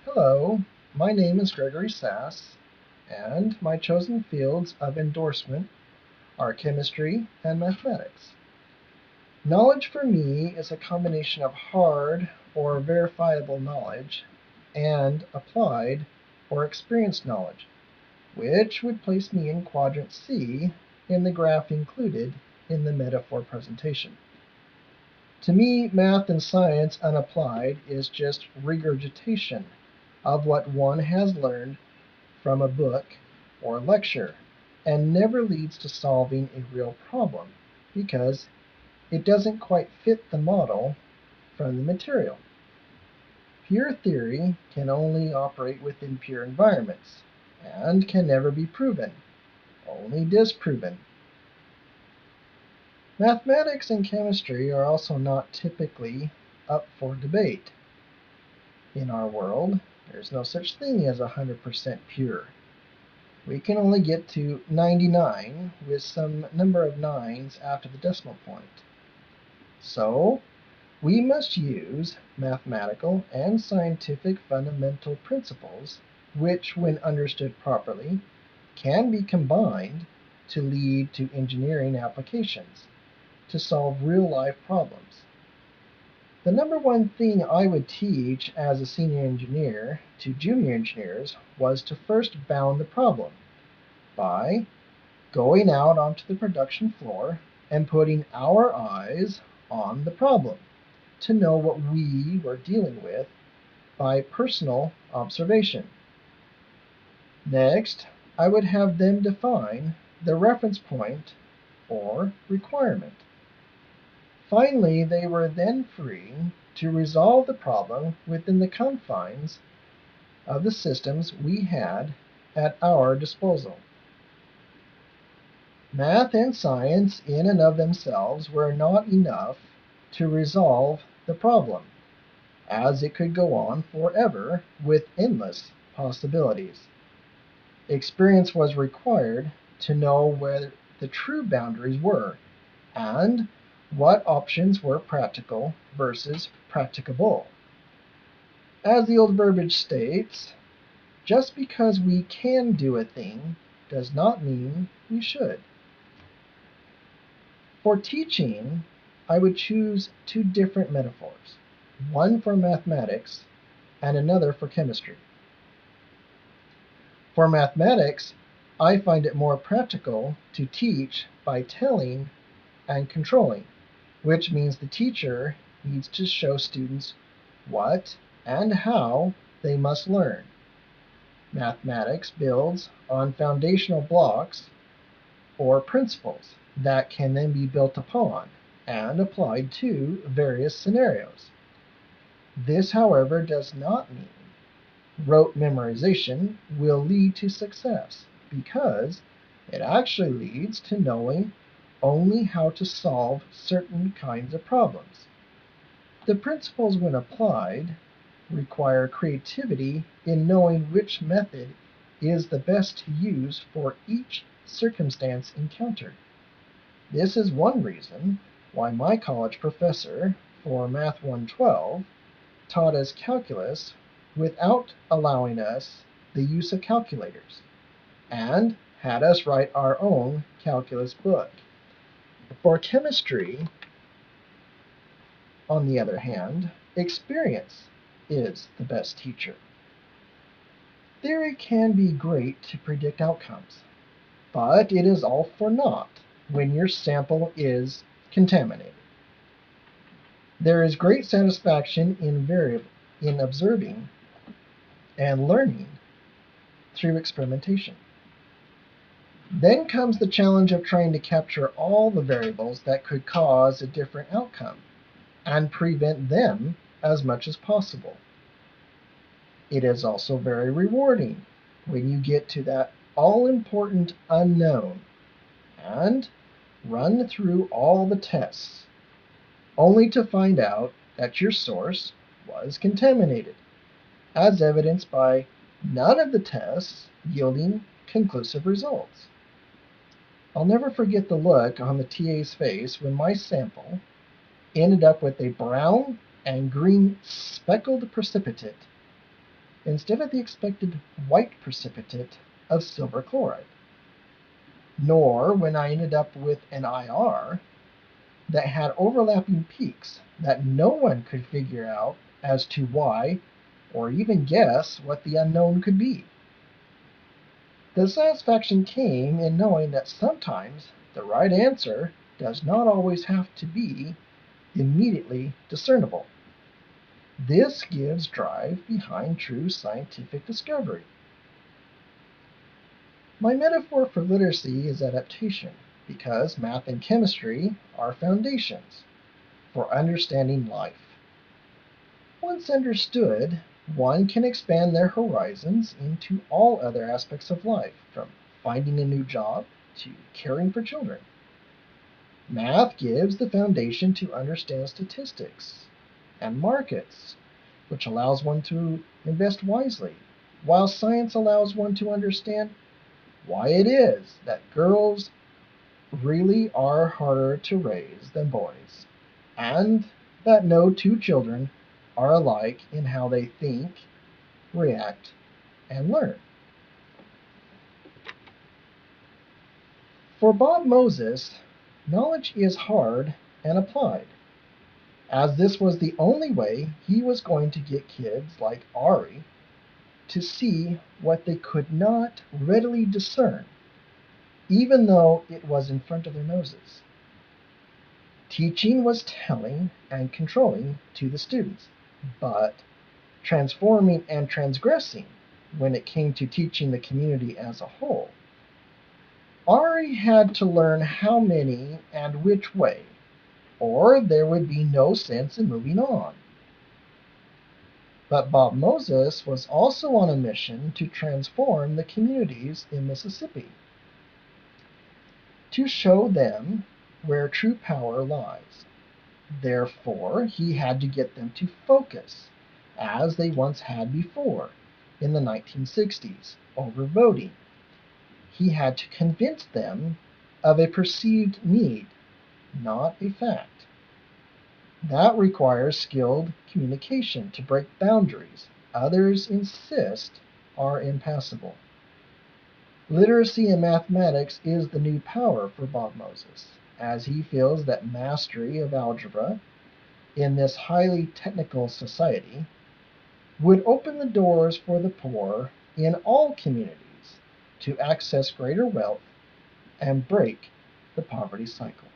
Hello, my name is Gregory Sass, and my chosen fields of endorsement are chemistry and mathematics. Knowledge for me is a combination of hard or verifiable knowledge and applied or experienced knowledge, which would place me in quadrant C in the graph included in the metaphor presentation. To me, math and science unapplied is just regurgitation of what one has learned from a book or lecture and never leads to solving a real problem because it doesn't quite fit the model from the material. Pure theory can only operate within pure environments and can never be proven, only disproven. Mathematics and chemistry are also not typically up for debate. In our world, there's no such thing as 100% pure. We can only get to 99 with some number of nines after the decimal point. So, we must use mathematical and scientific fundamental principles, which, when understood properly, can be combined to lead to engineering applications to solve real-life problems. The number one thing I would teach as a senior engineer to junior engineers was to first bound the problem by going out onto the production floor and putting our eyes on the problem to know what we were dealing with by personal observation. Next, I would have them define the reference point or requirement. Finally, they were then free to resolve the problem within the confines of the systems we had at our disposal. Math and science in and of themselves were not enough to resolve the problem, as it could go on forever with endless possibilities. Experience was required to know where the true boundaries were and what options were practical versus practicable. As the old verbiage states, just because we can do a thing does not mean we should. For teaching, I would choose two different metaphors, one for mathematics and another for chemistry. For mathematics, I find it more practical to teach by telling and controlling, which means the teacher needs to show students what and how they must learn. Mathematics builds on foundational blocks or principles that can then be built upon and applied to various scenarios. This, however, does not mean rote memorization will lead to success, because it actually leads to knowing only how to solve certain kinds of problems. The principles, when applied, require creativity in knowing which method is the best to use for each circumstance encountered. This is one reason why my college professor for Math 112 taught us calculus without allowing us the use of calculators, and had us write our own calculus book. For chemistry, on the other hand, experience is the best teacher. Theory can be great to predict outcomes, but it is all for naught when your sample is contaminated. There is great satisfaction in observing and learning through experimentation. Then comes the challenge of trying to capture all the variables that could cause a different outcome and prevent them as much as possible. It is also very rewarding when you get to that all-important unknown and run through all the tests, only to find out that your source was contaminated, as evidenced by none of the tests yielding conclusive results. I'll never forget the look on the TA's face when my sample ended up with a brown and green speckled precipitate instead of the expected white precipitate of silver chloride. Nor when I ended up with an IR that had overlapping peaks that no one could figure out as to why or even guess what the unknown could be. The satisfaction came in knowing that sometimes the right answer does not always have to be immediately discernible. This gives drive behind true scientific discovery. My metaphor for literacy is adaptation, because math and chemistry are foundations for understanding life. Once understood, one can expand their horizons into all other aspects of life, from finding a new job to caring for children. Math gives the foundation to understand statistics and markets, which allows one to invest wisely, while science allows one to understand why it is that girls really are harder to raise than boys, and that no two children are alike in how they think, react, and learn. For Bob Moses, knowledge is hard and applied, as this was the only way he was going to get kids like Ari to see what they could not readily discern, even though it was in front of their noses. Teaching was telling and controlling to the students, but transforming and transgressing when it came to teaching the community as a whole. Ari had to learn how many and which way, or there would be no sense in moving on. But Bob Moses was also on a mission to transform the communities in Mississippi, to show them where true power lies. Therefore, he had to get them to focus, as they once had before in the 1960s, over voting. He had to convince them of a perceived need, not a fact. That requires skilled communication to break boundaries others insist are impassable. Literacy in mathematics is the new power for Bob Moses, as he feels that mastery of algebra in this highly technical society would open the doors for the poor in all communities to access greater wealth and break the poverty cycle.